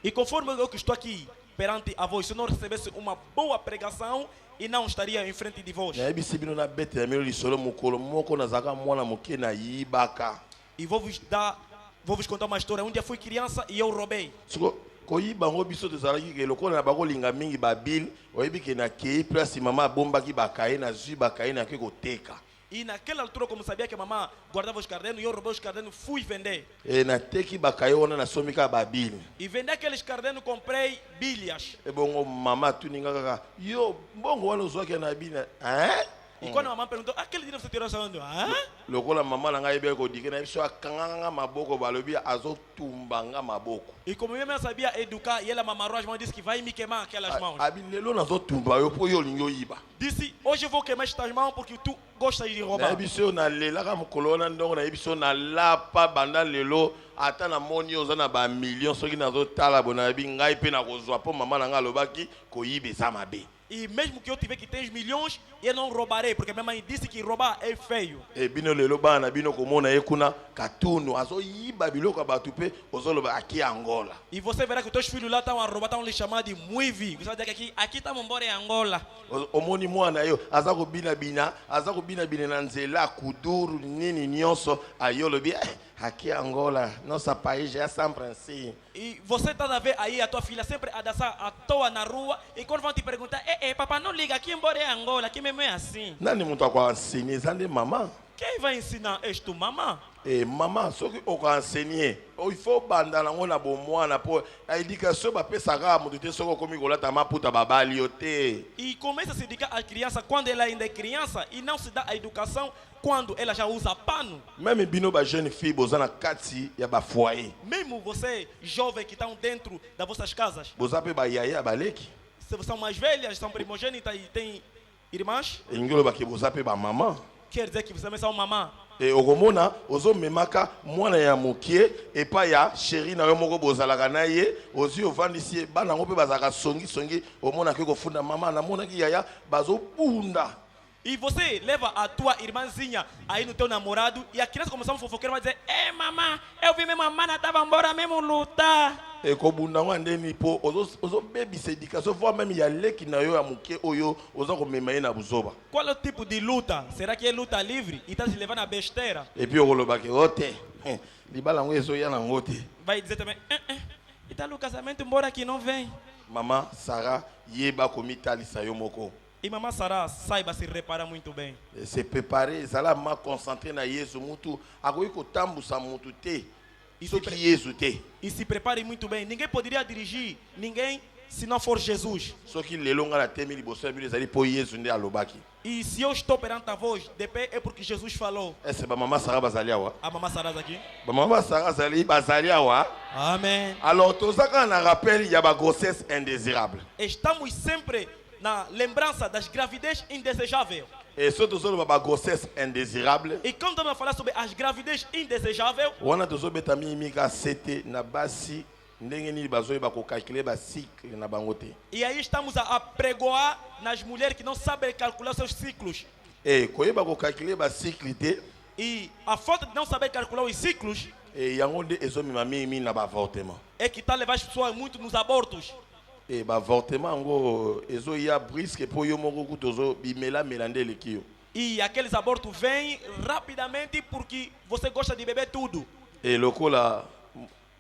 E conforme eu que estou aqui perante a vós, se não recebesse uma boa pregação e não estaria em frente de vós. E vou vos contar uma história. Um dia fui criança e eu roubei. Koyiba ngo biso tozalaki ke lokola na bakolinga mingi babile oyebi ke na kei place mama bombaki bakaye na zui bakaye na ke koteka. E naquela altura, como sabia que a mamãe guardava os cadernos, eu roubei os cadernos, fui vender. E na teki bakaye ona na somika babile. E vender aqueles cadernos, comprei bilhas. E bongo mama tuninga kaka yo bongo wana uzwaki na bina E quando a mamãe perguntou, aquele dinheiro você tirou essa onda? Lokola mama na ngai be ko dikena biso akanga maboko balobi azotumbanga maboko. E como eu mesmo sabia educar, e ela mamarrou as mãos, disse que vai me queimar aquelas mãos. Abilelo nazotumba yo po yo lingo yiba. Disse, hoje eu vou queimar estas mãos porque tu gostas de roubar. Na biso na lela ka mukolona ndongo na biso na lapa banda lelo ata na moni oza na ba million soki nazotala bona bi ngai pe na kozwa po mama na nga lobaki koyibe za mabe. E mesmo que eu tiver que ter milhões, eu não roubarei, porque minha mãe disse que roubar é feio. E bino lelo bana bino komona ekuna katunu azo yiba biloko batupe ozoloba aqui Angola. E você verá que os teus filhos lá estão a roubar, estão lhe chamando de muivi. Você vai dizer que aqui estamos embora em Angola. Omoni mwana yo azako bina bina na nzela kuduru nini nyonso ayolobi aqui Angola, nossa país é São Francisco. E você está a ver aí a tua filha sempre a dançar à toa na rua e quando vão te perguntar, papai não liga, aqui embora é Angola, aqui mesmo é assim. Nani muito a ensinar, zande mamã. Quem vai ensinar isto, mamã? Mamã, só que o que ensinar, il faut bandar na ngona bomwana po a educação ba pesa ga mundo te soko comigo lá tá maputa babali ote. E começa a se dedicar à criança quando ela ainda é criança e não se dá a educação quando ela já usa pano. Même bino ba jeune fille bozana kati ya ba foyer. Mesmo você jovem que estão dentro das vossas casas. Bozape ba yaya baleki. Se são mais velhas, são primogênitas e têm irmãs. Engolo ba ke bozape ba mamã. Quer dizer que você também são mamã. E ogomona ozo memaka mwana ya mukie epa ya chéri na yo moko bozalaka na ye ozi ovandisi bana ngo pe bazaka songi omona ke kofunda mama na mona ki yaya bazobunda. E você leva a tua irmãzinha aí no teu namorado e a criança começa a fofoqueira vai dizer: mamã, eu vi minha mamã estava embora mesmo lutar. E kobunda ngandeni po ozo baby se education voa même ya leki na yo ya mukie oyo ozo komema ye na buzoba. Qual é o tipo de luta? Será que é luta livre e está se levando a besteira? E puis okoloba ke ote libala ngo ezo ya na ngote. Vai dizer também: e tá no casamento embora que não vem. Mama Sarah yeba komitalisa yo moko. E mamãe Sarah saiba se reparar muito bem. Se preparer, zala ma concentrer na Yesu mutu, agoyi ko tambusa mutu te. Isso que Yesu te. E se prepare muito bem. Ninguém poderia dirigir ninguém se não for Jesus. Só que lelonga na temi liboso bile zali po Yesu ndi alobaki. E se eu estou perante a voz de pé é porque Jesus falou. Essa ba mama Sarah bazali awa. A mamãe Sarah aqui. Ba mama Sarah bazali awa. Amém. Alors tozaka na rappel ya ba grossesse indésirable. Estamos sempre na lembrança das gravidez indesejáveis. E se tu solo ba grossesse indésirable. E quando nós falar sobre as gravidez indesejáveis, wana tozo betami mika sete na basi ndenge nini bazoyi ba ko calculer ba cycle na bangote. E aí estamos a pregoar nas mulheres que não sabem calcular seus ciclos. E koyeba ko calculer ba cycle te. E a falta de não saber calcular os ciclos e yango nde ezomema mingi na ba avortement. É que está levando as pessoas muito nos abortos. E ba avortement ngo ezo ya brisque po yo moko kutozo bimela melande lekio. E aqueles abortos vêm rapidamente porque você gosta de beber tudo. E lokola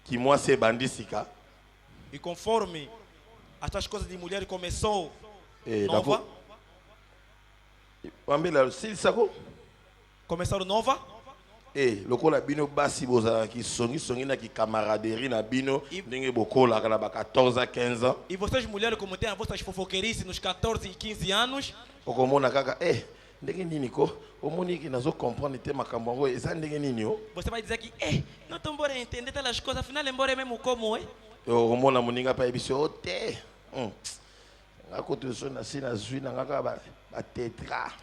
que moi se bandisika. E conforme estas coisas de mulher começou nova. Wambela sil sako começaram nova. Lokola bino basi boza ki songi na ki camaraderie na bino ndenge bokola kana ba 14 a 15 ans. E vocês mulheres como tem as vossas fofoquerices nos 14 e 15 anos. Okomona kaka ndenge nini ko omoni ki nazo comprendre te makambo ngo eza ndenge nini o. Você vai dizer que não tô embora entender aquelas coisas afinal embora mesmo como okomona moninga pa ebiso te. Ngako tu so na sina zui na ngaka ba tetra.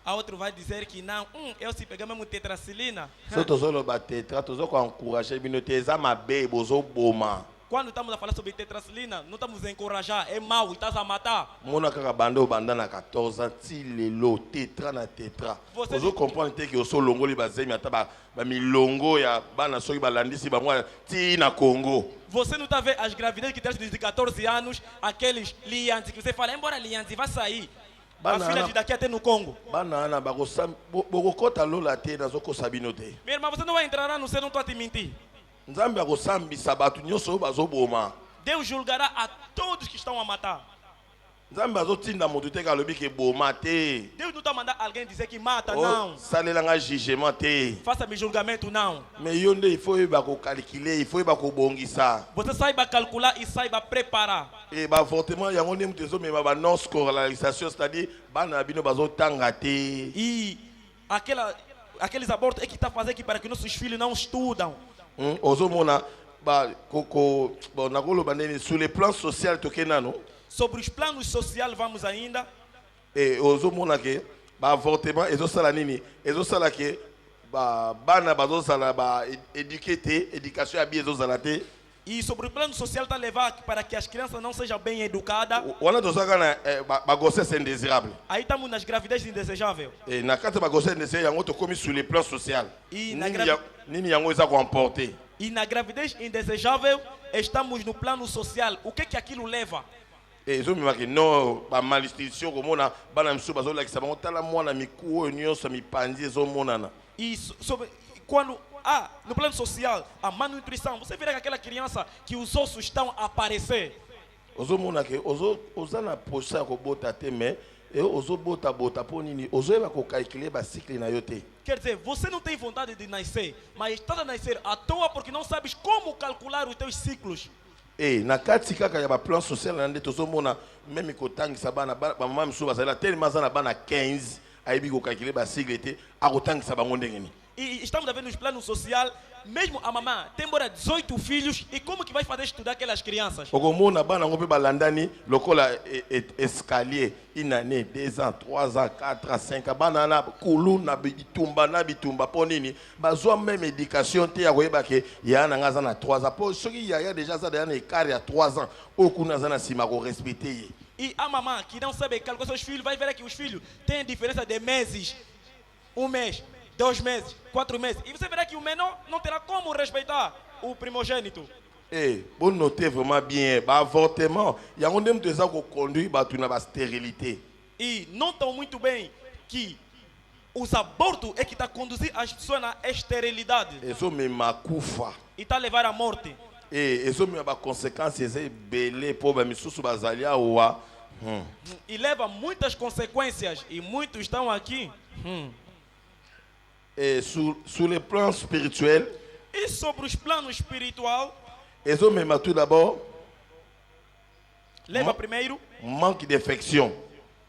A outro vai dizer que não, eu se pegar mesmo tetracilina. Se tu solo ba tetra, tu só encourager bino te eza mabe bozo boma. Quando estamos a falar sobre tetracilina, não estamos a encorajar, é mau, estás a matar. Mona kaka banda o banda na 14 ans ti lelo tetra na tetra. Você- Ozo comprendre te que oso longo li bazemi ata ba milongo ya bana soki balandisi bango ti na Congo. Você não está a ver as gravidezes que traz desde 14 anos, aqueles liantes que você fala, embora liantes, vai sair. A Banana. filha de daqui até no Congo. Bana na bokokota lola te nazokosa bino te. Minha irmã, você não vai entrar lá no céu, não estou a te mentir. Nzambe akosambisa bato nyonso oyo bazoboma. Deus julgará a todos que estão a matar. Nzambe azotinda moto te kalobi ke boma te. Deus não está a mandar alguém dizer que mata, Oh, não. salelanga jugement te. Faça-me julgamento, não. Mais yo nde il faut yeba kokalkule, il faut yeba kobongisa. Você saiba calcular e saiba preparar. Et bavortement yango nde moto ezomema banon scolarisation, c'est-à-dire bana na bino bazotanga te. E aqueles abortos é que está fazendo aqui para que nossos filhos não estudam. Ozomona nakoloba ndeni sur le plan social tokenda no. Sobre os planos sociais, vamos ainda. Et ozomona ke bavortement ezosala nini, ezosala ke bana bazosala éduquer te, éducation ya bi ezosala te. E sobre o plano social está a levar para que as crianças não sejam bem educadas. Wana tozalaka na grossesse indésirable. Aí estamos nas gravidezes indesejáveis. Et na kati ya grossesse indésirable yango tokomi sur le plan social. E na Nini yango eza koemporter. E na gravidez indesejável, estamos no plano social. O que que aquilo leva? Et ezomemaki non bamalnutrition komona bana misu bazolakisa bango tala mwana miku oyo nyonso mipanzi ezomonana. E sobre quando no plano social, a malnutrição, você verá que aquela criança que os ossos estão a aparecer. Ozomona ke oza na posa ya kobota te mais ozobota po nini ozoyeba kokalkule bacycle na yo te. Quer dizer, você não tem vontade de nascer, mas está a nascer à toa porque não sabes como calcular os teus ciclos. E na kati kaka ya baplan social na nde tozomona meme kotangisa bana bamama misu bazali tellement aza na bana 15 ayebi kokalkule bacycle te akotangisa bango ndenge nini. E estamos a ver nos planos social, mesmo a mamã tem embora 18 filhos, e como que vai fazer estudar aquelas crianças? Okomona bana ngo pe balandani lokola escalier, une année, 2 ans, 3 ans, 4 ans, 5 ans, bana na kulu na bitumba po nini bazwa même éducation te ya koyeba ke ya na ngaza na 3 ans po soki ya déjà za na écart ya 3 ans okuna za na sima ko respecter ye. E a mamã que não sabe calcular seus filhos, vai ver que os filhos têm diferença de meses. 1 mês, 2 meses, 4 meses. E você verá que o menor não terá como respeitar o primogênito. Eh, bon noter vraiment bien, avortement, il y a un homme de ça qui conduit à stérilité. E notam muito bem que os abortos é que está a conduzir as pessoas na esterilidade. Eso me makufa. E está a levar à morte. Et eso me ba conséquences c'est belé pour ba misusu bazalia wa. E leva muitas consequências e muitos estão aqui. Et sur le plan spirituel, E sobre os planos espiritual, eso me tout d'abord leva primeiro manque d'affection.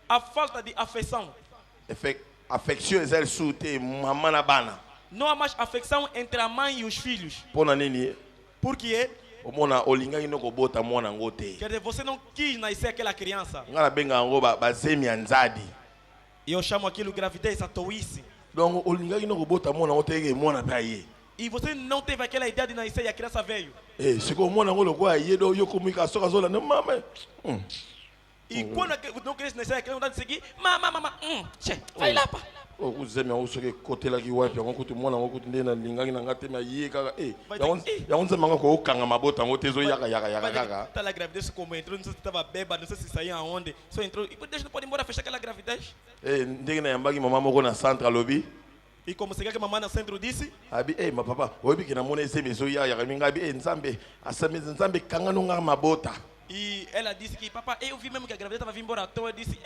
a falta de afeição. Affection est elle soute maman na bana. Não há mais afeição entre a mãe e os filhos. Pona nini? Porque, Omona olinga ino ko bota mwana ngote. quer dizer, você não quis nascer aquela criança. Ngala benga ngo ba zemi anzadi. E eu chamo aquilo gravidez, a toice. Donc olinga ino ko bota mwana ngote ke mwana pa ye. E você não teve aquela ideia de nascer e a criança veio. Eh, c'est comme mwana ngolo kwa ye do yo communication kazola ne mama. E quando não queria nascer, a criança não dá de seguir. Mama, che, vai lá, pá. O kuzemi ngo soke kotela ki wapi ngo kutu mwana ngo kutu ndena lingangi na ngate ma ye kaka ya onza manga ko okanga mabota ngo tezo yaka. Tá lá gravidez como entrou, não sei se estava bêbado, não sei se saía aonde. Só entrou. E Deus não pode ir embora fechar aquela gravidez. Eh, ndenge na yambaki mama moko na centre lobby. E como se que a mamãe no centro disse, Abi ma papa, oyebi ke na mona ese mezo ya minga bi nzambe asame nzambe kanga no nga mabota. e ela disse que, papai, eu vi mesmo que a gravidez estava vindo embora à toa. Eu disse,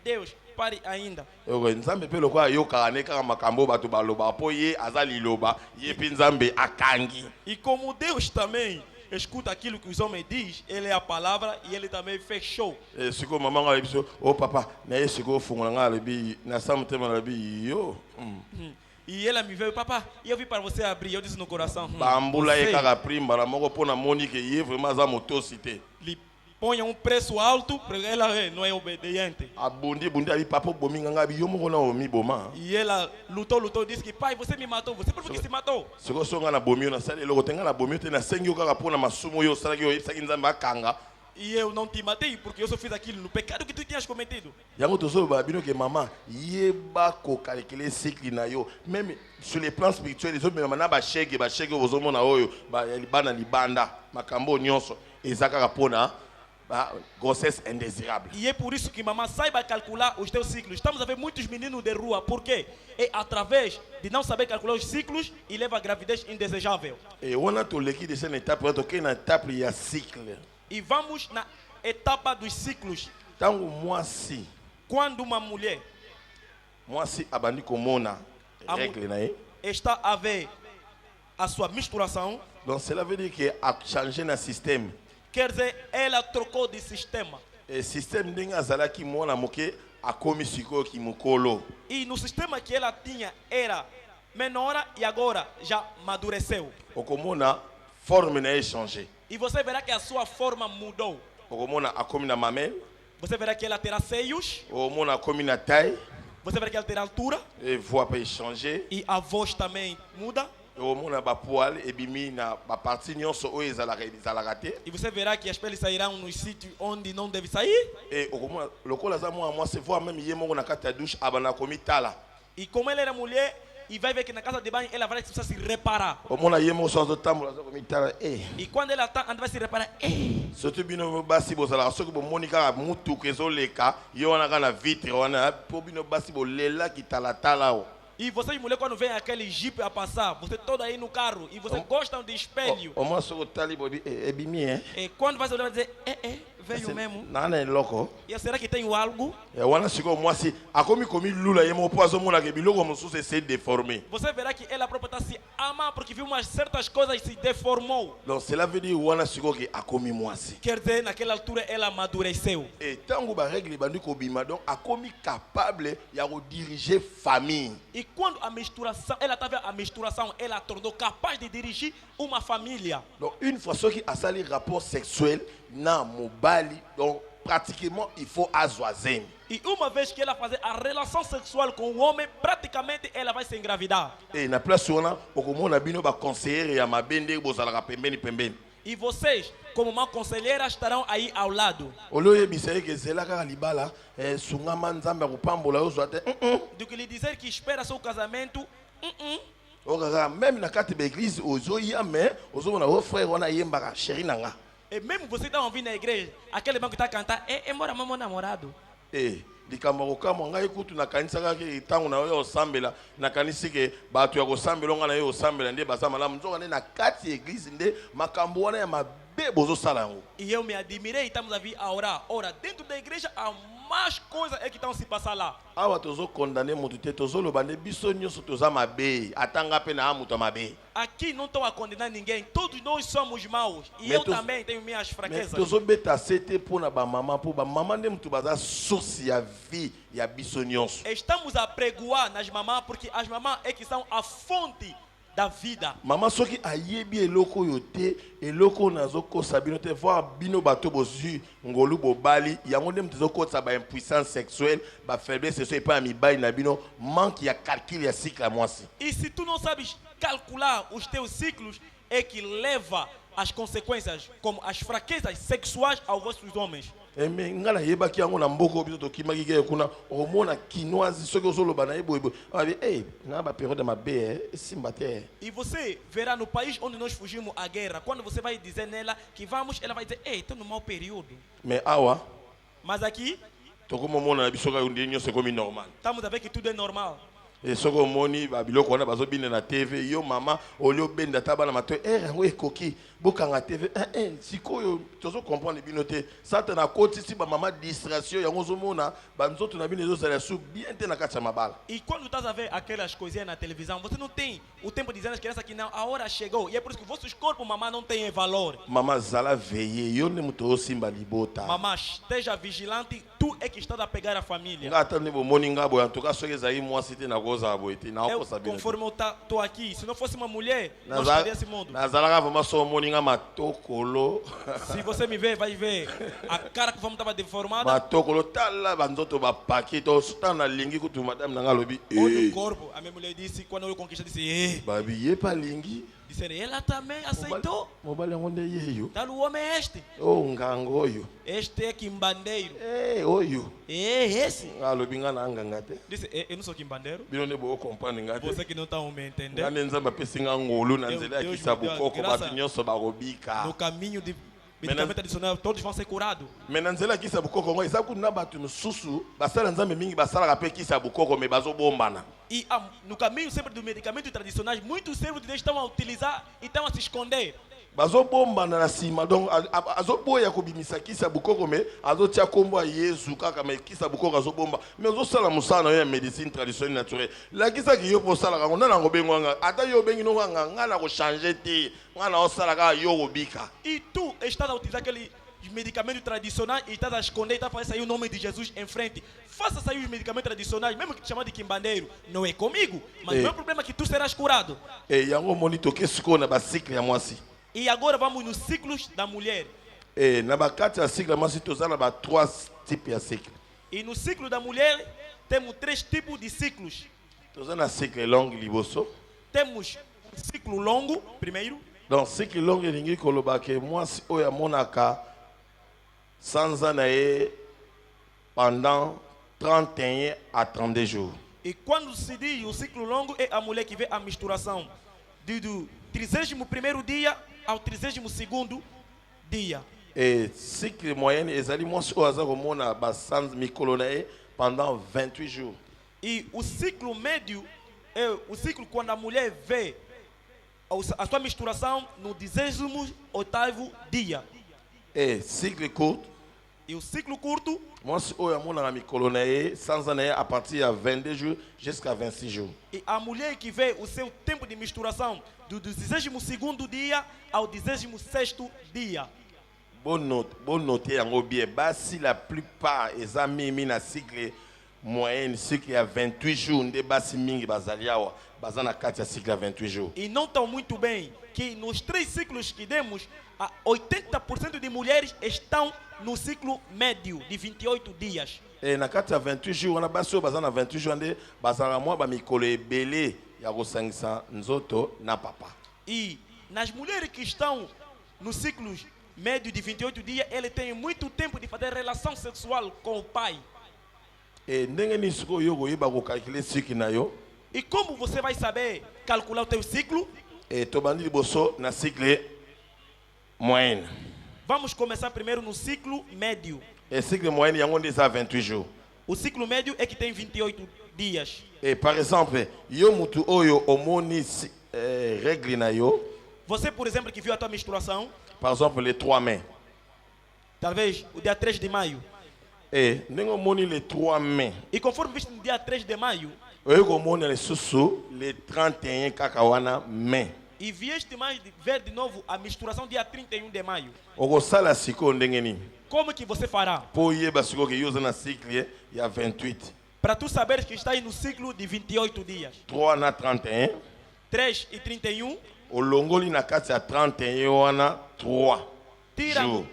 Deus, pare ainda. Oko nzambe pe lokwa yo kane kaka makambo batu baloba po ye azali loba ye pe nzambe akangi. E como Deus também escuta aquilo que os homens dizem, ele é a palavra e ele também fechou. Siko mama nga biso o papa na ye siko fungola nga lebi na samtema lebi yo. E ela me veio, papai, e eu vi para você abrir. Eu disse no coração, Bambula ye você kaka primba la moko pona Monique ye vraiment za motosité. ponha um preço alto, porque ela não é obediente. Abondi bondi abi papa bominga nga bi yo moko na omi boma. E ela lutou, disse que pai, você me matou, você por que se matou? Soko songa na bomio na sala eloko tenga na bomio te na sengi okaka pona masumo yo sala yo ibsaki nzamba kanga. E eu não te matei porque eu só fiz aquilo no pecado que tu tinhas cometido. Yango tozo ba bino ke maman yeba ko calculer cycle na yo même sur les plans spirituels les autres maman ba chege ozo mona oyo ba libana libanda makambo nyonso ezaka kapona ba grossesse indésirable. E é por isso que mamãe saiba calcular os teus ciclos. Estamos a ver muitos meninos de rua, por quê? É através de não saber calcular os ciclos e leva a gravidez indesejável. E on a to leki de cette étape on to ke na étape ya cycle. E vamos na etapa dos ciclos. Tango mwasi Quando uma mulher abandi komona règle na ye está a ver a sua misturação, donc cela veut dire que a changé na système. quer dizer, ela trocou de sistema. E système ndenge azalaki mwana moke akomi sikoyo kimokolo. E no sistema que ela tinha era menor e agora já amadureceu. Okomona forme na ye changé. E você verá que a sua forma mudou. Okomona akomi na mamelle. Você verá que ela terá seios. Okomona akomi na taille. Você verá que ela terá altura. E voix peut changer. E a voz também muda. Okomona ba poil ebimi na ba partie nyonso oyo ezalaka te. E você verá que as peles sairão nos sítios onde não deve sair. E okomona lokola za mwa se voit même ye moko na kati ya douche abana komi tala. E como ela era mulher, e vai ver que na casa de banho ela vai precisar se reparar. Omona ye moko so tambola za komi tala E quando ela está, anda vai se reparar. Surtout bino basi bozala soki bomoni kaka mutuku ezoleka yo wana kaka na vitre wana po bino basi bolela kitalatala o. E vocês mulheres quando vem aquele jeep a passar, você toda aí no carro e vocês gostam de espelho. O moins soko tali bobi ebimi hein. E quando vai olhar vai dizer veio mesmo. Nana é louco. E será que tem algo? E wana siko mwasi akomi komi lula ye mo poazo mona ke biloko mosusu essayer de déformer. Você verá que ela própria está se amando porque viu umas certas coisas se deformou. Donc cela veut dire wana siko ke akomi mwasi. Quer dizer, naquela altura ela amadureceu. Et tango ba règle bandi ko bima donc akomi capable ya ko diriger famille. E quando a misturação, ela teve a misturação, ela tornou capaz de dirigir uma família. Donc une fois ceux qui a sali rapport sexuel na mobali donc pratiquement il faut azoazen. E uma vez que ela fazer a relação sexual com o homem, praticamente ela vai se engravidar. Et na place ona okomona bino ba conseiller ya mabende bozalaka pembeni. E vocês, como uma conselheira, estarão aí ao lado. Oloye bisaye ke zela kaka libala sungama nzambe kupambola yo zwate. Do que lhe dizer que espera seu casamento. Okaka même na kati ba église ozoya mais ozomona o frère wana yembaka chéri nanga. E mesmo você está ouvindo na igreja, aquele banco está cantando, embora meu namorado. Likambo kokamwa ngai kutu nakanisaka ke tango na yo osambela nakanisi ke bato ya kosambela nga na yo osambela nde baza malamu nzoka nde na kati église nde makambo wana ya mabe bozosala yango. E eu me admirei, estamos a vir a orar. Ora, dentro da igreja há mais coisas que estão se passando lá. Awa tozo condamner mutu te tozoloba nde biso nyonso toza mabe atanga pe na amuto mabe. Aqui não estou a condenar ninguém, todos nós somos maus. E eu também tenho minhas fraquezas. Tozo beta sete pona ba mama po ba mama nde mutu baza source ya vie ya biso nyonso. Estamos a pregoar nas mamãs porque as mamãs é que são a fonte da vida. Maman soki ayebi eloko yo te eloko nazo kosa bino te voir bino bato bozu ngolu bobali yango ndem tezo kosa ba impuissance sexuelle ba faiblesse sexuelle pa mibali na bino manque ya calcul ya cycle à mwasi. E se tu não sabes calcular os teus ciclos é que leva as consequências como as fraquezas sexuais aos vossos homens. Mais ngala yebaki yango na mboko biso to kimaki ke kuna omona kinoise soki ozoloba na yebo abi na ba période mabe simba te. E você verá no país onde nós fugimos à guerra, quando você vai dizer nela que vamos, ela vai dizer, estou no mau período. Mais awa mas aqui tokomo mona biso ka undi nyose komi normal. Estamos a ver que tudo é normal. Et soko moni ba biloko wana bazobina na TV yo mama olio benda tabana mato yango ekoki bokanga TV sikoyo tozo comprendre bino te sata na koti si ba mama distraction yango zomona banzoto na bino ezosala su bien te na kati ya mabala. E quando estás a ver aquelas coisinhas na televisão, você não tem o tempo de dizer às crianças que não, a hora chegou. E é por isso que vossos corpos, mamãe, não têm valor. Mama zala veiller yo ne muto simba libota. Mamãe, esteja vigilante tu é que está a pegar a família. Nga atande bomoni nga boya en tout cas soki ezali mwasi te nakoza boye te Eu, nakosa bino. conforme eu estou aqui, se não fosse uma mulher, não estaria esse mundo. Nazalaka vraiment so omoni nga matokolo. Se você me ver, vai ver a cara que vamos estava deformada. Matokolo tala banzoto bapaki to tana lingi kutu madame nanga lobi. Olha o corpo. A minha mulher disse, quando eu conquistei, disse, Babi ye pa lingi. disseram, ela também aceitou. Mobali onde yeyo. Tá o homem é este. Oh ngango oyo. Este é quimbandeiro. Oyo. É esse. Nga lobi nga na nganga te. Disse, eu não sou quimbandeiro. Bino ne bo comprendre nga te. Você que não está me entendendo. Nga nzamba pesi nga ngolu na nzela ya Deus kisa me deu bukoko graça. batu nyonso bakobika. No caminho de medicamento tradicional, todos vão ser curados. Mais na nzela ya kisa bukoko ngo eza kuna batu mosusu basala nzambe mingi basalaka pe kisa bukoko me bazobombana. E no caminho sempre dos medicamentos tradicionais, muitos servos de Deus estão a utilizar e estão a se esconder. Bazobombana na nsima donc azoboya kobimisa kisa bukoko me azotia kombo ya Yesu kaka me kisa bukoko azobomba mais ozosala mosala na yo ya médecine traditionnelle naturelle lakisaki yo mpo osalaka ngo nana ngobengwanga ata yo obengi no nganga nga na kochange te nga na osala kaka yo kobika. E tu estás a utilizar aqueles medicamentos tradicionais e estás a esconder e estás a fazer sair o nome de Jesus em frente. Faça sair os medicamentos tradicionais, mesmo que te chamar de quimbandeiro, não é comigo, mas o meu problema é que tu serás curado. E yango moni toke sikoyo na bacycle ya mwasi. E agora vamos nos ciclos da mulher. Na bakati ya cycle ya mwasi tozala ba 3 types ya cycle. E no ciclo da mulher temos 3 tipos de ciclos. Toza na cycle longue liboso. Temos um ciclo longo, primeiro. Donc cycle longue elingi koloba ke mwasi oyo amonaka sanza na ye pendant 31 à 32 jours. E quando se diz o ciclo longo é a mulher que vê a misturação do 31º dia ao 32º dia. Et cycle moyenne ezali mwasi oyo aza komona basanza mikolo na ye pendant 28 jours. E o ciclo médio é o ciclo quando a mulher vê a sua misturação no 18º dia. Et cycle court, E o ciclo curto, mwasi oyo amonaka mikolo na ye sanza na ye à partir ya 22 jours jusqu'à 26 jours. e a mulher que vê o seu tempo de misturação do 12º dia ao 16º dia. Bonne note yango bien basi la plupart eza mimi na cycle moyenne cycle ya 28 jours nde basi mingi bazali awa baza na kati ya cycle ya 28 jours. E não estão muito bem que nos 3 ciclos que demos, 80% de mulheres estão no ciclo médio de 28 dias. E na kati ya 28 jours wana basi oyo baza na 28 jours nde bazalaka mwa bamikolo ebele ya kosangisa nzoto na papa. E nas mulheres que estão no ciclo médio de 28 dias, ele tem muito tempo de fazer relação sexual com o pai. E ndenge nini sikoyo yo koyeba kokalkule cycle na yo? E como você vai saber calcular o teu ciclo? E tobandi liboso na cycle moyenne. Vamos começar primeiro no ciclo médio. E cycle moyenne yango nde eza 28 jours. O ciclo médio é que tem 28 dias. E par exemple yo mutu oyo omoni règle na yo. Você, por exemplo, que viu a tua menstruação, Par exemple les 3 mai. talvez o dia 3 de maio. E ndenge omoni les 3 mai. E conforme viste no dia 3 de maio, Oyo komona lisusu les 31 kaka wana mai. e vieste mais ver de novo a menstruação dia 31 de maio. Okosala sikoyo ndenge nini? Como que você fará? Po oyeba sikoyo ke yo oza na cycle ya 28. Para tu saberes que estás no ciclo de 28 dias. 3 na 31. 3 e 31, Olongoli na kati ya 31 wana 3 tira jours.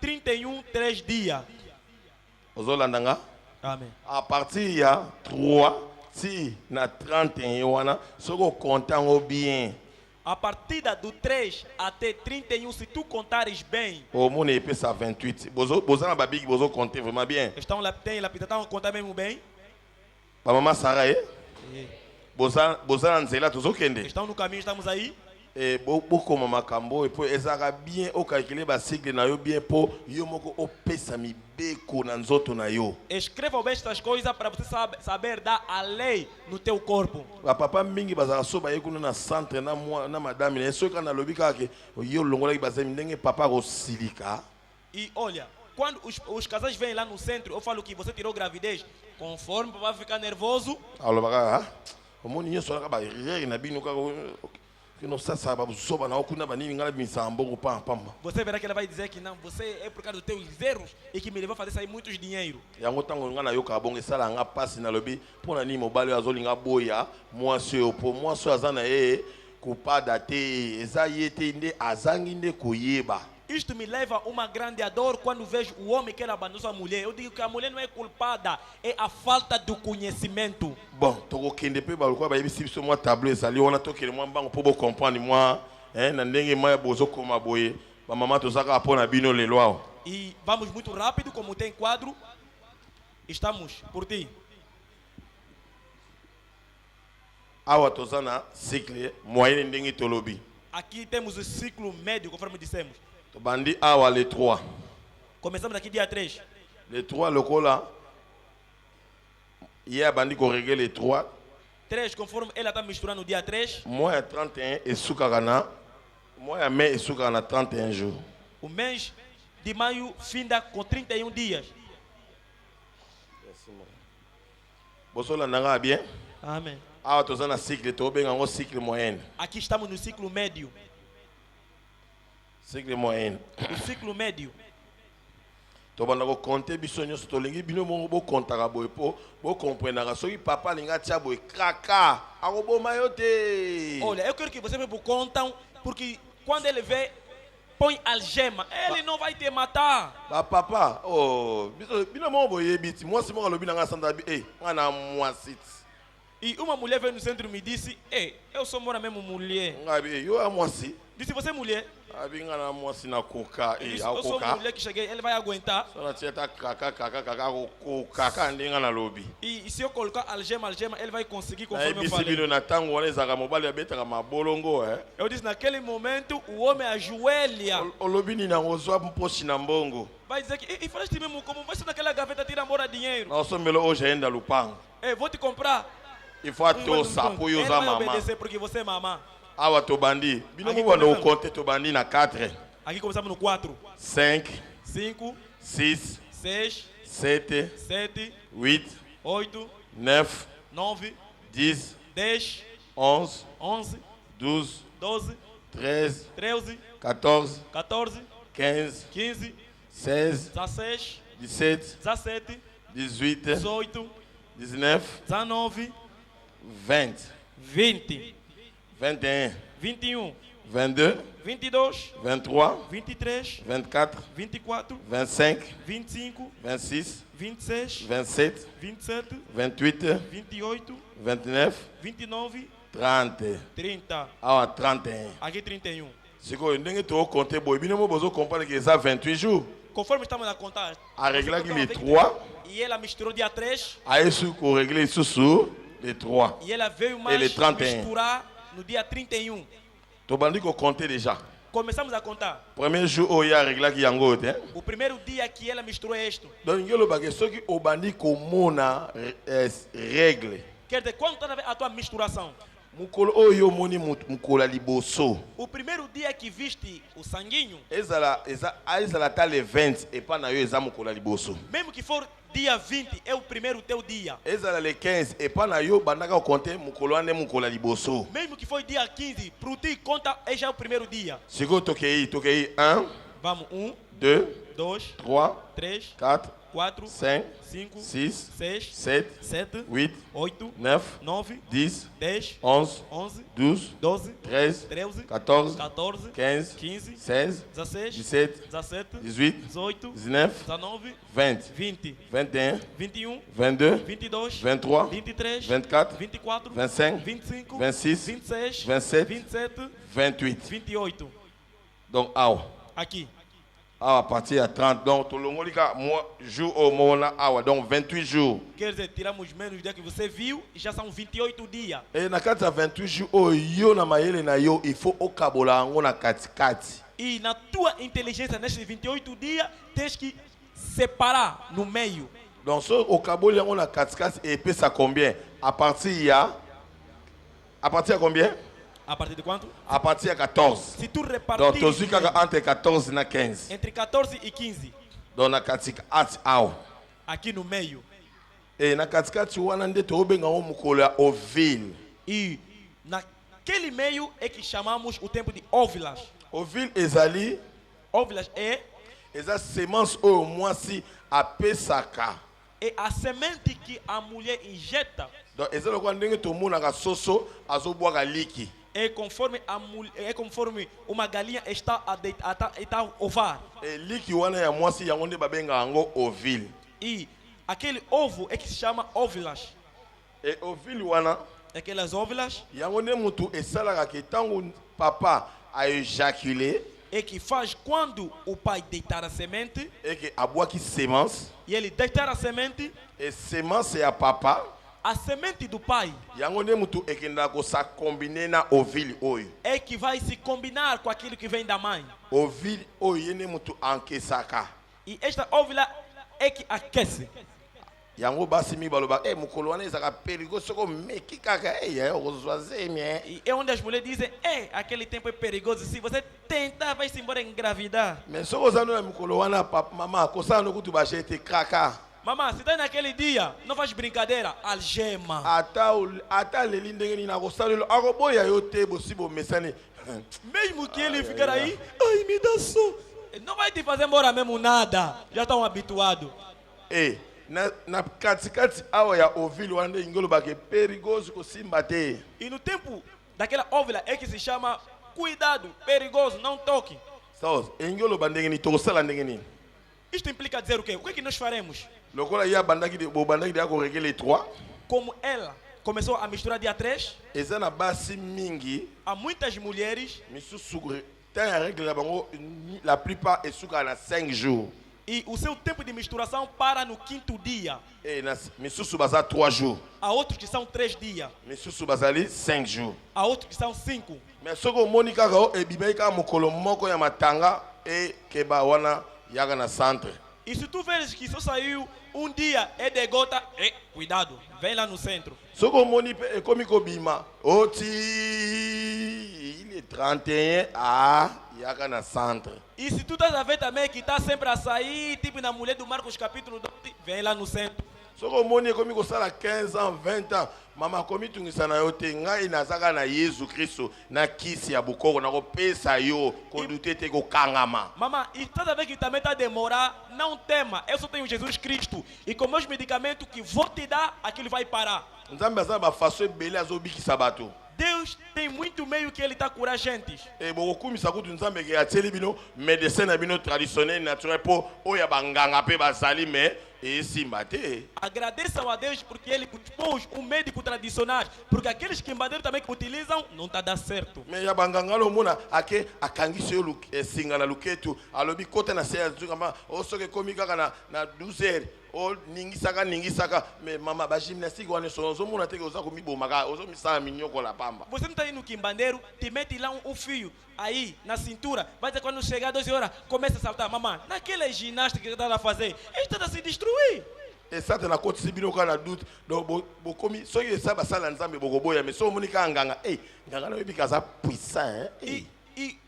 31, 3 dias. Ozolanda nga? Amém. À partir ya 3 ti na 31 wana soko okonta yango bien. A partir do 3 até 31, se tu contares bem, Omona epesa 28. Boza na babigi bozo compter vraiment bien. estão lá, tem lapidação, conta mesmo bem. Ba mama Sara boza na nzela tozokende. Estão no caminho, estamos aí. E bokoma makambo epo ezaka bien okalkule bacycle na yo bien po yo moko opesa mibeko na nzoto na yo. Escreva bem estas coisas para você saber dar a lei no teu corpo. Bapapa mingi bazaka so baye kuna na centre na madame na soki kana lobi kaka yo longolaki bazali ndenge papa kosilika. E olha, quando os casais vêm lá no centro, eu falo que você tirou gravidez, conforme o papai ficar nervoso, alobaka omoni nyonso alaka barriere na bino kaka que não ça ça babusoba na okuna bani ngala bisambo pam pam. Você verá que ela vai dizer que não, você é por causa dos teus erros e que me levou a fazer sair muitos dinheiro. Yango tango ngana yoka bonge sala nga passe na lobi pona ni mobali azolinga boya mwasi po mwasi azana kupada te eza yete nde azangi nde koyeba. Isto me leva a uma grande dor quando vejo o homem que abandonou sua mulher. Eu digo que a mulher não é culpada, é a falta do conhecimento. Bon, toko kende pe balukwa ba yebisi biso mwa tableau ezali wana tokele mwa mbango po bo comprendre mwa na ndenge mwa bozo koma boye ba mama tozaka apona bino lelo awa. E vamos muito rápido como tem quadro. Estamos por ti. Awa tozana cycle moyenne ndenge tolobi. Aqui temos o ciclo médio, conforme dissemos. Tobandi awa le 3. Começamos aqui dia 3. Le 3 lokola hier bandi ko régler le 3. 3, conforme ela está misturando no dia 3. Moi à 31 et soukagana. Moi à mai et soukagana 31 jours. O mês de maio finda com 31 dias. Bosola nanga bien. Amém. Awa tozana cycle tobenga ngo cycle moyenne. Aqui estamos no ciclo médio. Cycle moyenne. O ciclo médio. Tobanda ko compter biso nyonso tolingi bino mo bo kontaka boye po bo comprendre soki papa linga tia boye kraka akoboma yo te. Olha, eu quero que você me contam porque quando ele vê põe algema, ele não vai te matar. Ba papa, oh, biso bino mo boye biti, moi se mo lobi nanga sanda bi, ngana mwasi. E uma mulher veio no centro e me disse: eu sou mora mesmo mulher. Ngabi, yo a mwasi. Disse: você é mulher? Abi ngana mwasi na koka, Disse, eu sou mulher que cheguei, ele vai aguentar. Só na tieta kaka ndinga na lobi. E se eu colocar algema, ele vai conseguir conforme eu bisi falei. bino na tango wana ezaka mobali abetaka mabolongo, Eu disse: naquele momento o homem ajoelha. Olobi ni na ozwa mposhi na mbongo. Vai dizer que, e falaste mesmo como vai ser naquela gaveta tira embora dinheiro. Na somelo hoje ainda lupango. Vou te comprar. Il faut atosa po yo za Ele vai mama. obedecer porque você é mamã. Awa tobandi. Bino Aqui mo bando começamos. compter tobandi na 4. Aqui começamos no 4. 5, 5, 6, 6, 7, 7, 8, 8, 9, 9, 10, 10, 11, 11, 12, 12, 13, 13, 14, 14, 15, 15, 16, 16, 17, 17, 18, 18, 19, 19, 20, 20, 21, 21, 22, 22, 23, 23, 24, 24, 25, 25, 26, 26, 27, 27, 28, 28, 29, 29, 30. 30. Awa 31. Aqui 31. Siko ndenge to compter boy bino mo bozo comprendre que ça 28 jours. Conforme estamos a contar. A régler você que les contou 3, E ela misturou dia 3. a isso ko régler isso sur les 3. E ela veio mais Ele 31. misturar no dia 31. To bandi ko compter déjà. Começamos a contar. Premier jour o ya régler ki yango te. O primeiro dia que ela misturou isto. Donc ngelo ba que soki o bandi ko mona règle. Quer dizer, quando está a tua misturação? Mukolo oyo moni mukola liboso. O primeiro dia que viste o sanguinho, Ezala ta le 20 et pas na yo eza mukola liboso. mesmo que for dia 20, é o primeiro teu dia. Ezala le 15 et pas na yo bandaka ko compter mukolo ane mukola liboso. Mesmo que foi dia 15, pro ti conta, é já o primeiro dia. Siko tokei 1, Vamos, 1, 2, 2, 3, 3, 4, 4, 5, 5, 6, 6, 7, 7, 8, 8, 9, 9, 10, 10, 11, 11, 12, 12, 13, 13, 14, 14, 15, 15, 16, 16, 17, 17, 18, 18, 19, 19, 20, 20, 21, 21, 22, 22, 23, 23, 24, 24, 25, 25, 26, 26, 27, 27, 28. 28. Donc, awa. Aqui. Awa, à partir de 30. Donc, tout le monde dit que jour au moment awa. Donc, 28 jours. Quer dizer, tiramos menos dia que você viu e já são 28 dias. Et na kati ya 28 jours, oh, yo na mayele na yo, il faut okabola ngo na katikati. E na tua inteligência, nesses 28 dias, tens que separar no meio. Donc, so okabola ngo na katikati et puis ça combien? À partir de combien? A partir de quanto? À partir de 14. Se tu Donc, repartir tu as entre 14 et 15. entre 14 e 15, Donc, na katikati awa. aqui no meio, Et na katikati wana nde to benga ngo mukolo ya ovile. e na Aquele meio é que chamamos o tempo de óvulas. Ovile ezali Óvulas é eza semence oyo mwasi apesaka. a semente que a mulher injeta. Donc eza lokola ndenge tomonaka soso azobwaka liki. É conforme uma galinha está a ovar. E liki wana ya mwasi yango nde babenga yango ovile. E aquele ovo é que se chama óvulas. E ovile wana Aquelas óvulas yango nde mutu esalaka ke tango papa a éjaculé é que faz quando o pai deitar a semente et que abwaki semence e ele deitar a semente, et semence ya papa a semente do pai yango nde mutu ekenda ko sa combiner na ovile oyo. é que vai se combinar com aquilo que vem da mãe. Ovile oyo ye nde mutu ankesaka. E esta óvula é que aquece. Yango basi mi baloba mukolo wana ezaka perigo soko meki kaka okozwa zemi. E é onde as mulheres dizem, aquele tempo é perigoso, se você tentar vai se embora engravidar. Mais soko ozano na mukolo wana papa mama kosala no kutu bachete kaka. Mamãe, se está naquele dia, não faz brincadeira, algema. Ata leli ndenge ni na kosalelo akoboya yo te bosibo mesane. Mesmo que ele ficar aí, ai me dá só. Não vai te fazer embora mesmo nada. Já estão habituados. Na katikati awa ya ovile wana nde ingolobaka perigoso kosimba te. E no tempo daquela óvula é que se chama cuidado, perigoso, não toque. Sawa, ingoloba ndenge ni tokosala ndenge nini? Isto implica dizer o quê? O que é que nós faremos? Lokola ya bandaki de bobandaki de ko régler 3. Como ela começou a misturar dia 3, eza na basi mingi há muitas mulheres misusu tem a règle na bango la plupart esuka na 5 jours. E o seu tempo de misturação para no 5º dia. E misusu baza 3 jours. Há outros que são 3 dias. Misusu bazali 5 jours. Há outros que são 5. Mais soko moni kaka ebimai kaka mokolo moko ya matanga e keba wana yaga na centre. E se tu veres que só saiu um dia é de gota, cuidado, vem lá no centro. Soko moni pe ekomi kobima. Oti il est 31 yaga na centre. E se tu estás a ver também que está sempre a sair, tipo na mulher do Marcos capítulo 2, vem lá no centro. Soko moni ekomi kosala 15 ans, 20 ans, mama komi tungisa na yo te ngai nazaka na Yesu Kristo na kisi ya bukoko na kopesa yo kodute te kokangama. Mama, e estás a ver que também está a demorar, não tema, eu só tenho Jesus Cristo e com meus medicamentos que vou te dar, aquilo vai parar. Nzambe azala bafaso ebele azobikisa bato. Deus tem muito meio que ele está a curar gente. E bokokumisa kutu nzambe ke atieli bino médecin na bino traditionnel naturel po oya banganga pe bazali me esimba te. Agradeçam a Deus porque ele pôs um médico tradicional, porque aqueles que embaderam também que utilizam não está dando certo. Me ya banganga lo mona ake akangisi yo singa na luketu alobi kota na seya zukama osoke komi kaka na 12 heures. O ningisaka me mama ba gymnastique wana so mona te oza komibomaka ozo misala minyoko la pamba. Você não está indo no quimbandeiro, te mete lá um fio aí na cintura, vai dizer quando chegar 12 horas, começa a saltar. Mamãe, naquela ginástica que está a fazer, está a se destruir. E sata na koti sibino kana doute donc bokomi soki esa basala nzambe bokoboya mais so monika nganga nganga na yebika za puissant e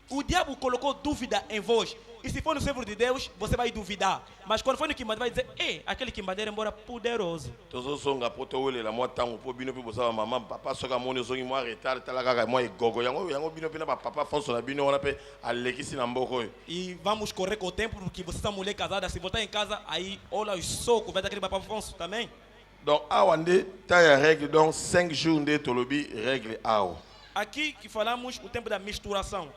o diabo colocou dúvida em vós. E se for no servo de Deus, você vai duvidar. Mas quando for no quimbandeiro, vai dizer, aquele quimbandeiro embora poderoso. Tozo songa poto wele la mo tango po bino pe bosaba mama papa soka moni zongi mo retard tala kaka mo gogo yango bino pe na papa fonso na bino wana pe alekisi na mboko. E vamos correr com o tempo porque você é uma mulher casada, se voltar em casa, aí olha os socos, vai dar aquele papa fonso também. Donc awande ta ya règle donc 5 jours de tolobi règle awa. Aqui que falamos o tempo da misturação.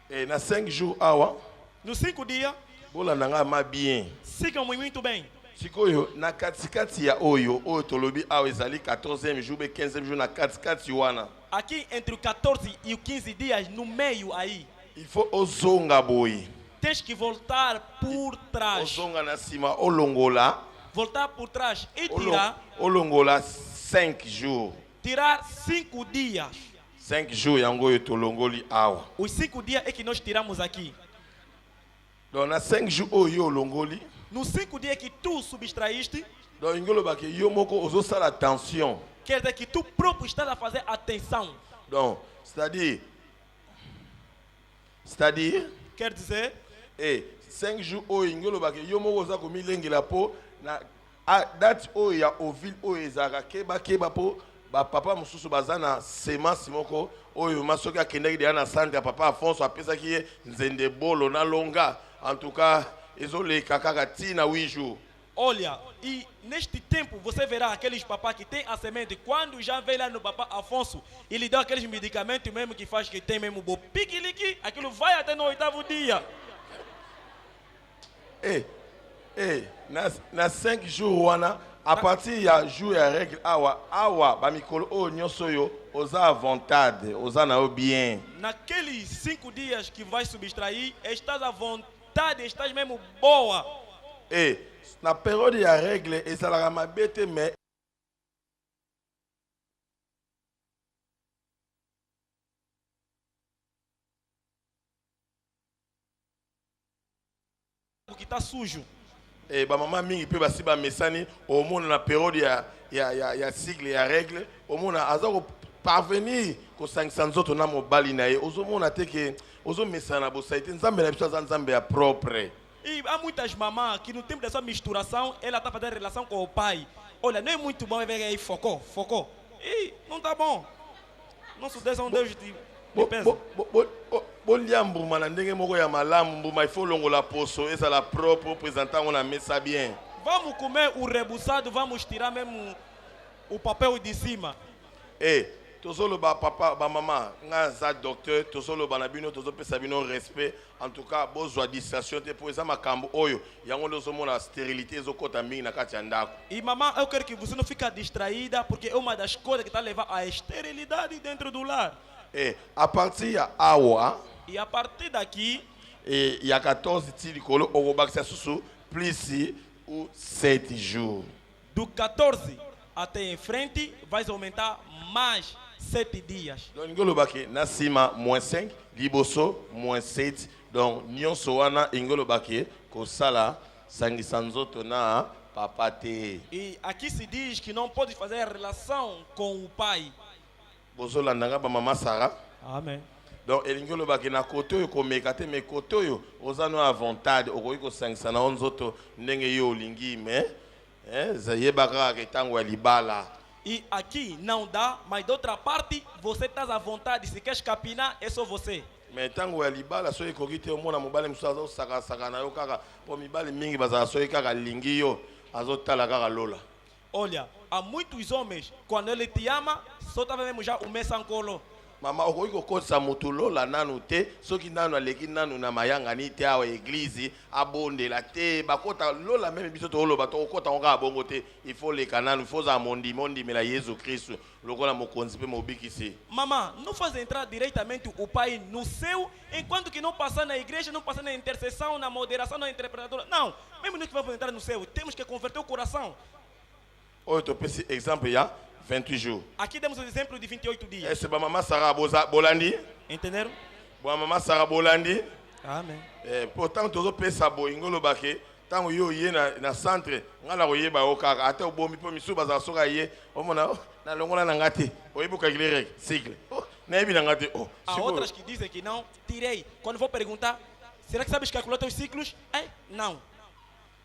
E na 5 jours awa nos 5 dias, bola nanga ma bien. Sigam muito bem. Sikoyo na katikati ya oyo tolobi awa ezali 14e jour be 15e jour na katikati wana. Aqui entre o 14 e o 15 dias no meio aí. Il faut ozonga boy. Tens que voltar por trás. Ozonga na cima olongola. Voltar por trás e tirar. Olongola 5 jours. Tirar 5 dias. 5 jours yango yo tolongoli awa. Os 5 dias é que nós tiramos aqui. Donc na 5 jours oyo longoli. Nos 5 dias que tu subtraíste. Donc ingolo ba ke yo moko ozo sala attention. Quer dizer que tu próprio estás a fazer atenção. Donc c'est-à-dire quer dizer 5 jours oyo ingolo ba ke yo moko oza ko milengela po na date oyo ya ovile oyo ezaka keba po ba papa mususu bazana semence moko oyo masoki akendaki deya na centre ya papa Afonso apesaki ye nzende bolo na longa. En tout cas, ezoleka kaka tina 8 jours. Olha, e neste tempo você verá aqueles papás que têm a semente. Quando já veio lá no papá Afonso, ele dá aqueles medicamentos mesmo que faz que tem mesmo o piquilique, aquilo vai até no 8º dia. Na 5 jours wana, a partir ya jour ya règle awa ba mikolo o nyonso yo oza à vontade, oza na o bien. Naqueles 5 dias que vai subtrair, estás à vontade, estás mesmo boa. Na période ya règle ezalaka mabe te mais porque está sujo. ba mama mingi pe basi ba mesani au monde na période ya cycle ya règle au monde azako parvenir ko 500 nzoto na mobali na ye ozomona te ke ozomesana bosaite nzambe na biso za nzambe ya propre. E há muitas mamãs que no tempo dessa misturação, ela está fazendo relação com o pai. Olha, não é muito bom ver aí, focou. E não tá bom. Nosso Deus é um Deus de pensa. Bolia mbuma na ndenge moko ya malamu mbuma il faut longola poso eza la propre représentant on a mis ça bien. Vamos comer o rebuçado, vamos tirar mesmo o papel de cima. Tozolo ba papa ba mama nga za docteur tozolo ba na bino tozo pesa bino respect en tout cas bozwa distraction te pour eza makambo oyo yango ndozo mona stérilité ezokota mingi na kati ya ndako. E mamãe, eu quero que você não fique distraída porque é uma das coisas que está a levar à esterilidade dentro do lar. A partir ya awa e a partir daqui il y a 14 tilikolo okobakisa susu plus ou 7 jours. Do 14 até em frente vai aumentar mais 7 dias. Donc ngolobaki na sima -5, liboso -7. Donc nyonso wana ngolobaki ko sala sangisa nzoto na papa te. E aqui se diz que não pode fazer relação com o pai. Bozola ndanga ba mama Sarah. Amém. Donc elingolobaki na koto yo komeka te mais koto yo ozano à vontade okoki ko sangisa na nzoto ndenge yo lingi mais zayebaka ke tango ya libala. E aqui não dá, mas de outra parte, você está à vontade. Se quer capinar, é só você. Mais tango ya libala so ekoki te omona mobali musu azosaka na yo kaka po mibali mingi bazala so kaka lingi yo azotala kaka lola. Olha, há muitos homens, quando ele te ama, só tá mesmo já o mesancolo. Mama okoki kokotisa motu lola nanu te soki nanu aleki nanu na mayangani te awa église abondela te bakota lola meme biso toloba tokota onga bongo te il faut leka nanu il faut za mondimela Yesu Kristo lokola mokonzi pe mobikisi. Mama, não faz entrar diretamente o pai no céu enquanto que não passar na igreja, não passar na intercessão, na moderação, na interpretação. Não, mesmo nós que vamos entrar no céu, temos que converter o coração. Oyo topesi exemple ya 28 jours. Aqui temos o exemplo de 28 dias. Est-ce que maman Sarah Bolandi? Entenderam? Bon maman Sarah Bolandi. Amém. Pourtant tozo pesa boingolo bake tango yo ye na centre ngala ko yeba okaka ate obomi po misu baza soka ye omona na longola na ngati oyibuka gilere sigle. Na ebi na ngati Há outras que dizem que não, tirei. Quando vou perguntar, será que sabes calcular teus ciclos? Não.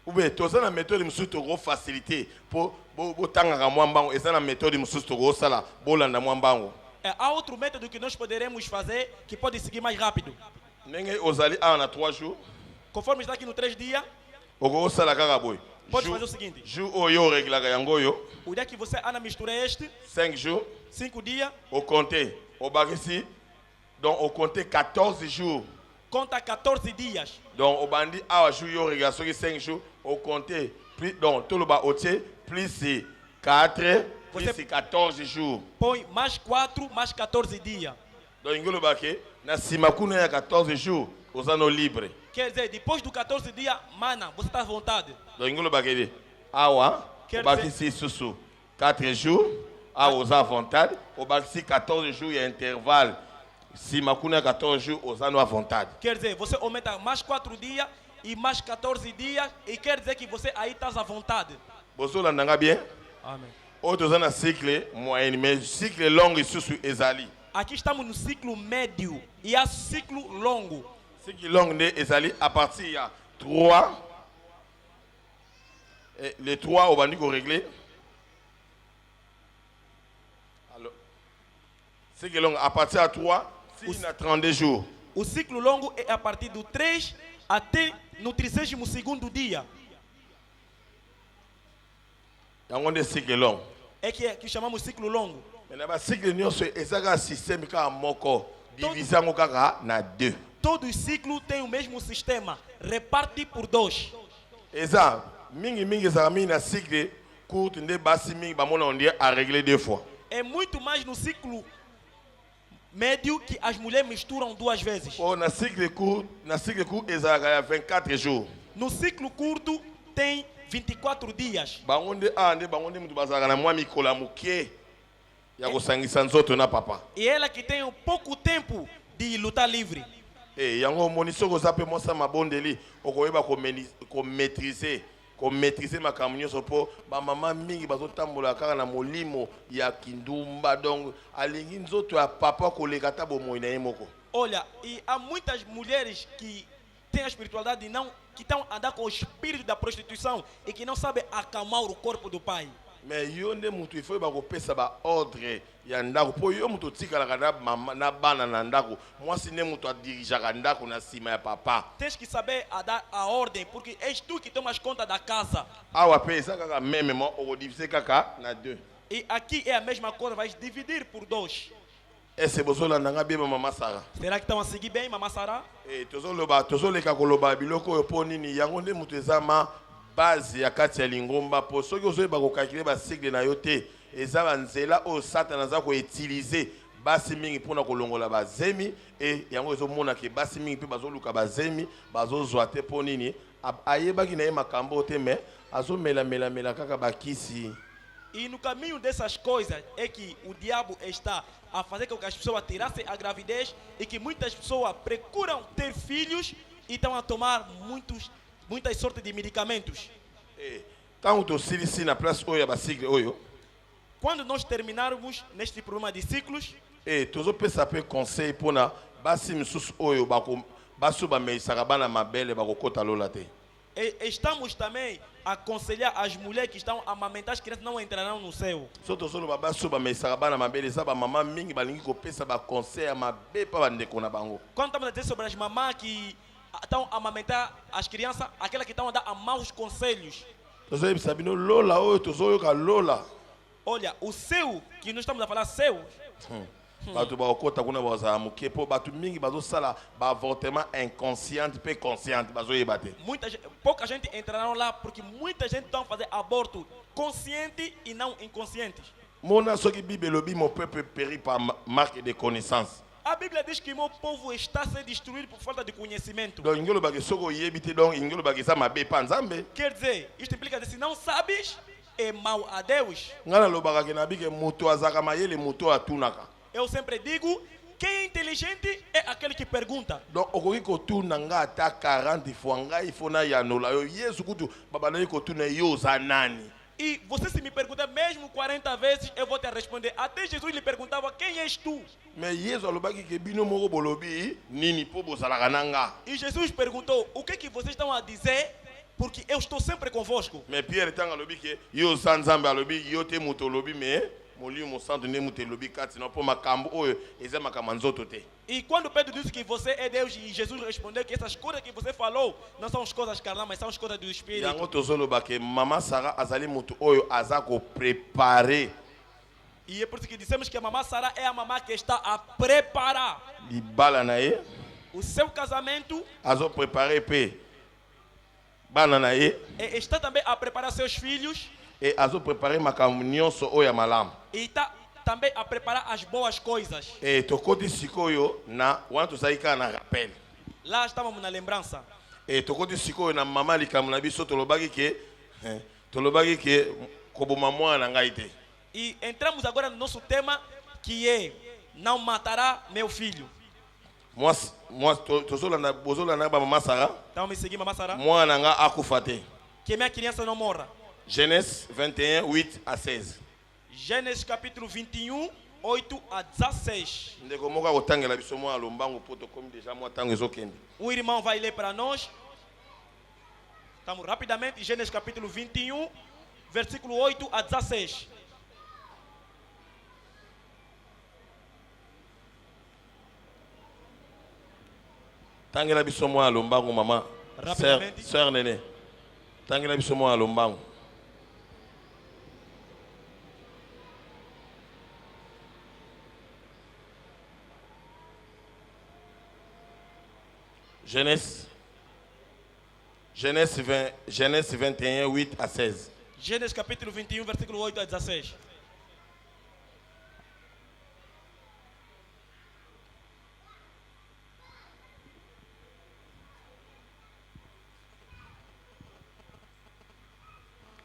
Oube, toza na méthode mususu toko facilité po botangaka mwambango eza na méthode mususu toko sala bolanda mwambango. Há outro método que nós poderemos fazer que pode seguir mais rápido. Ndenge ozali awa na 3 jours. Conforme está aqui no 3 dias, oko sala kaka boy. Pode fazer o seguinte. Jour oyo reglaka yango yo. O dia que você ana mistura este 5 jours. 5 dias. Au compter. Au bakisi. Donc au compter 14 jours. Conta 14 dias. Donc au bandi awa jour yo reglaka soki 5 jours. Au compter plus donc tout le bas otier plus 4 plus 14 jours. Põe mais 4 mais 14 dias. Donc ingolo bake na simakuna ya 14 jours osano libre. Quer dizer, depois do 14 dias, mana, você está à vontade. Donc ingolo bake awa bakisi susu 4 jours awa osa à vontade, au bakisi 14 jours il y a intervalle. Simakuna 14 jours osano à vontade. Quer dizer, você aumenta mais 4 dias e mais 14 dias e quer dizer que você aí está à vontade. Bozo landanga bien? Amém. Outros anos cycle moyen, mais cycle long e susu ezali. Aqui estamos no ciclo médio e há ciclo longo. Cycle long ne ezali à partir il y a 3. Les 3 au bandi ko régler. Alors Cycle long à partir de 3, 6 à 32 jours. O ciclo longo é a partir do 3 até no 32º dia. Yango de cycle long. É que chamamos ciclo longo. Mais na ba cycle nyonso ezaka système ka moko divisé yango kaka na 2. Todo ciclo tem o mesmo sistema, reparte por 2. Eza mingi ezaka mingi na cycle court nde basi mingi bamona on dit à régler 2 fois. É muito mais no ciclo médio que as mulheres misturam 2 vezes. Oh, na cycle court ezaka 24 jours. No ciclo curto tem 24 dias. Bango nde mutu bazaka na mwa mikolo muke ya kosangisa nzoto na papa. E ela que tem pouco tempo de lutar livre. Yango moni soko zape mosa mabondeli okoyeba ko maîtriser makambo nyonso po ba mama mingi bazotambola kaka na molimo ya kindumba donc alingi nzoto ya papa koleka ta bomoi na ye moko. Olha, e há muitas mulheres que têm a espiritualidade e não que estão a andar com o espírito da prostituição e que não sabem acalmar o corpo do pai. Mais yo nde mutu ifo ba kopesa ba ordre ya ndako po yo mutu tikalaka na mama na bana na ndako mwasi nde mutu adirijaka ndako na sima ya papa. Tens que saber a dar a ordem porque és tu que tomas conta da casa. Awa pe eza kaka meme mo okodiviser kaka na 2. E aqui é a mesma coisa, vais dividir por 2. Ese bozolanda nga bien mama Sara. Será que estão a seguir bem, Mama Sara? Tozoleka koloba biloko oyo po nini yango nde mutu eza ma base ya kati ya lingomba po soki ozoyeba kokalkule bacycle na yo te eza banzela oyo satana aza koutilize basi mingi mpona kolongola bazemi e yango ezomona ke basi mingi mpe bazoluka bazemi bazozwa te mpo nini ayebaki na ye makambo te me azomelamela kaka bakisi. E no caminho dessas coisas é que o diabo está a fazer com que as pessoas tirassem a gravidez e que muitas pessoas procuram ter filhos e estão a tomar muitas sortes de medicamentos. Tanto tosilisi na place oyo ya bacycle oyo. Quando nós terminarmos neste problema de ciclos, tozopesa pe conseil mpona basi misusu oyo baso bameisaka bana mabele bakokota lola te. Estamos também a aconselhar as mulheres que estão a amamentar as crianças não entrarão no céu. Sotozolo baso bameisaka bana mabele eza bamama mingi balingi kopesa baconseil ya mabe pa bandeko na bango. Quando estamos a dizer sobre as mamães que estão a amamentar as crianças, aquelas que estão a dar a maus conselhos. Tozoyebisa bino lola oyo tozoyoka lola. Olha, o céu que nós estamos a falar céu. Bato bakokota kuna bazala moke po bato mingi bazosala baavortement inconsciente pe consciente bazoyeba te. Pouca gente entrará lá porque muita gente está a fazer aborto consciente e não inconscientes. Mona soki Bible lobi mon peuple périt par manque de connaissance. A Bíblia diz que meu povo está a ser destruído por falta de conhecimento. Donc ingelo bagi soko yebite donc ingelo bagi sa mabe pa nzambe. Quer dizer, isto implica que se não sabes é mal a Deus. Ngana lobaka ke na bike moto azaka mayele moto atunaka. Eu sempre digo, quem é inteligente é aquele que pergunta. Donc okoki kotuna nga ata 40 fois ngai fona yanola yo Yesu kutu baba na kotuna yo za nani. E você se me perguntar mesmo 40 vezes, eu vou te responder. Até Jesus lhe perguntava, quem és tu? Mais Yesu alobaki ke bino moko bolobi nini po bozalaka nanga. E Jesus perguntou, o que vocês estão a dizer? Porque eu estou sempre convosco. Mais Pierre tanga alobi ke yo sanzambe alobi yo te moto lobi me molimo santo ne moto lobi kati na po makambo oyo eza makambo nzoto te. E quando Pedro disse que você é Deus e Jesus respondeu que essas coisas que você falou não são as coisas carnais, mas são as coisas do Espírito. Yango tozoloba ke mama Sara azali moto oyo aza ko préparer. E é por isso que dissemos que a mamã Sara é a mamã que está a preparar libala na ye o seu casamento. Azo préparer pe bana na ye. Está também a preparar seus filhos. E azo préparer makambo nyonso oyo ya malamu. E está também a preparar as boas coisas. E tokoti sikoyo na wana tozali kaka na rappel. Lá estávamos na lembrança. E tokoti sikoyo na mama likambo na biso tolobaki ke koboma mwana na ngai te. E entramos agora no nosso tema que é não matará meu filho. Tozolanda ba mama Sara. Então me seguir, mamãe Sara. Mwana nga akufa te. Que minha criança não morra. Genèse 21, 8 à 16. Gênesis capítulo 21, 8 a 16. Ndeko moka kotangela biso mwa lombango poto komi déjà mwa tango ezokende. O irmão vai ler para nós. Estamos rapidamente, Gênesis capítulo 21, versículo 8 a 16. Tangela biso mwa lombangu maman. Sœur Néné. Tangela biso mwa lombangu. Genèse 21, 8 à 16. Genèse capítulo 21, versículo 8 a 16.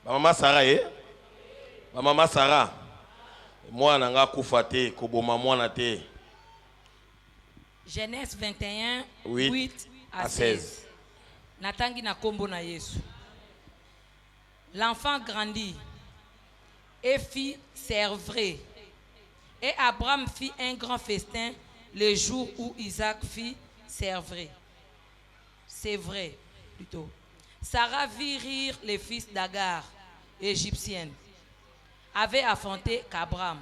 Maman Sarah, Maman Sarah. Moi, je suis kufa te, koboma mwana te. Genèse 21, 8 8 à 16. Natangi na kombo na Yesu. L'enfant grandit et fit servir. Et Abraham fit un grand festin le jour où Isaac fit servir. C'est vrai, plutôt. Sarah vit rire les fils d'Agar, égyptienne, avait affronté qu'Abraham.